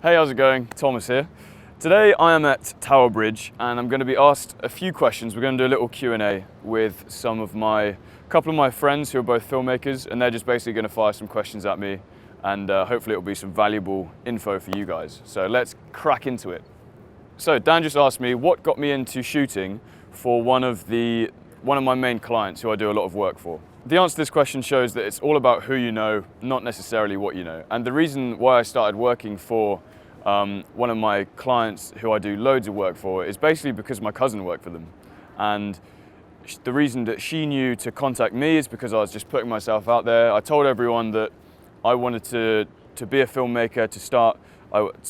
Hey, how's it going? Thomas here. Today I am at Tower Bridge and I'm going to be asked a few questions. We're going to do a little Q&A with a couple of my friends who are both filmmakers, and they're just basically going to fire some questions at me, and hopefully it'll be some valuable info for you guys. So let's crack into it. So Dan just asked me what got me into shooting for one of my main clients who I do a lot of work for. The answer to this question shows that it's all about who you know, not necessarily what you know. And the reason why I started working for one of my clients who I do loads of work for is basically because my cousin worked for them. And the reason that she knew to contact me is because I was just putting myself out there. I told everyone that I wanted to be a filmmaker, to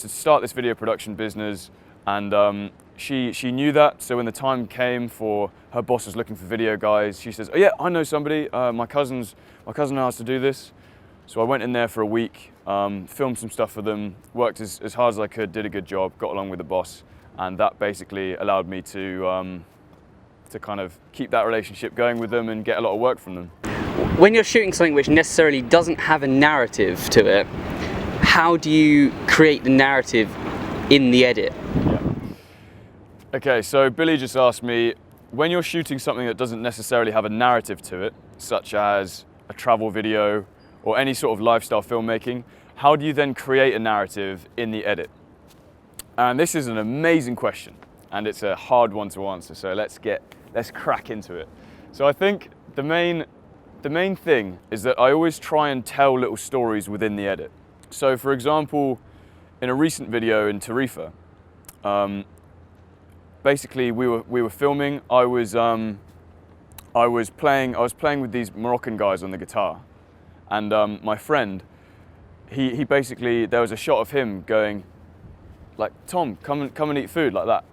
start this video production business, and she knew that. So when the time came for her boss was looking for video guys, she says, "Oh yeah, I know somebody. My cousin knows how to do this." So I went in there for a week, filmed some stuff for them, worked as hard as I could, did a good job, got along with the boss, and that basically allowed me to kind of keep that relationship going with them and get a lot of work from them. When you're shooting something which necessarily doesn't have a narrative to it, how do you create the narrative in the edit? Yeah. Okay, so Billy just asked me, when you're shooting something that doesn't necessarily have a narrative to it, such as a travel video or any sort of lifestyle filmmaking, how do you then create a narrative in the edit? And this is an amazing question, and it's a hard one to answer, so let's crack into it. So I think the main thing is that I always try and tell little stories within the edit. So for example, in a recent video in Tarifa, basically we were filming. I was playing with these Moroccan guys on the guitar, and my friend, he basically, there was a shot of him going like, "Tom, come and eat food," like that.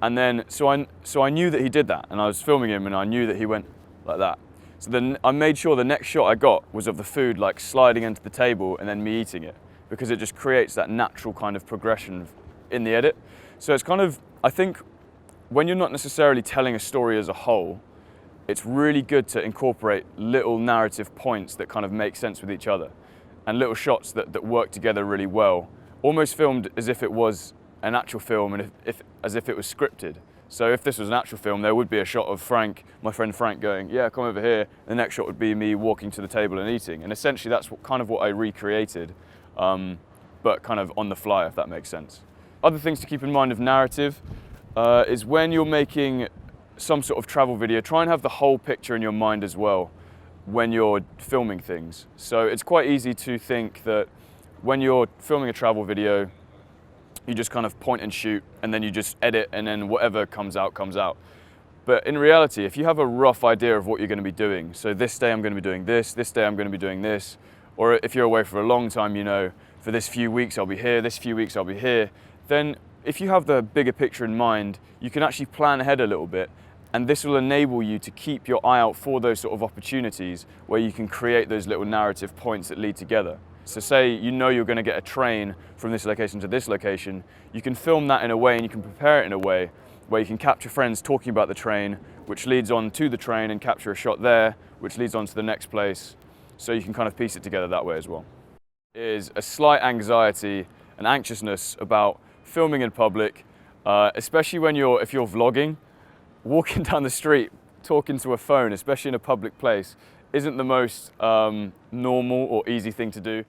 And then so I knew that he did that, and I was filming him, and I knew that he went like that. So then I made sure the next shot I got was of the food like sliding into the table and then me eating it, because it just creates that natural kind of progression in the edit. So it's kind of, I think, when you're not necessarily telling a story as a whole, it's really good to incorporate little narrative points that kind of make sense with each other, and little shots that work together really well, almost filmed as if it was an actual film and as if it was scripted. So if this was an actual film, there would be a shot of Frank, my friend Frank, going, "Yeah, come over here." The next shot would be me walking to the table and eating. And essentially that's kind of what I recreated, but kind of on the fly, if that makes sense. Other things to keep in mind of narrative is when you're making some sort of travel video, try and have the whole picture in your mind as well when you're filming things. So it's quite easy to think that when you're filming a travel video, you just kind of point and shoot, and then you just edit, and then whatever comes out, comes out. But in reality, if you have a rough idea of what you're going to be doing, so this day I'm going to be doing this day I'm going to be doing this, or if you're away for a long time, you know, for this few weeks I'll be here, this few weeks I'll be here, then if you have the bigger picture in mind, you can actually plan ahead a little bit, and this will enable you to keep your eye out for those sort of opportunities where you can create those little narrative points that lead together. So say you know you're going to get a train from this location to this location, you can film that in a way, and you can prepare it in a way where you can capture friends talking about the train, which leads on to the train, and capture a shot there, which leads on to the next place. So you can kind of piece it together that way as well. Is a slight anxiety and anxiousness about filming in public, especially if you're vlogging. Walking down the street, talking to a phone, especially in a public place, isn't the most normal or easy thing to do.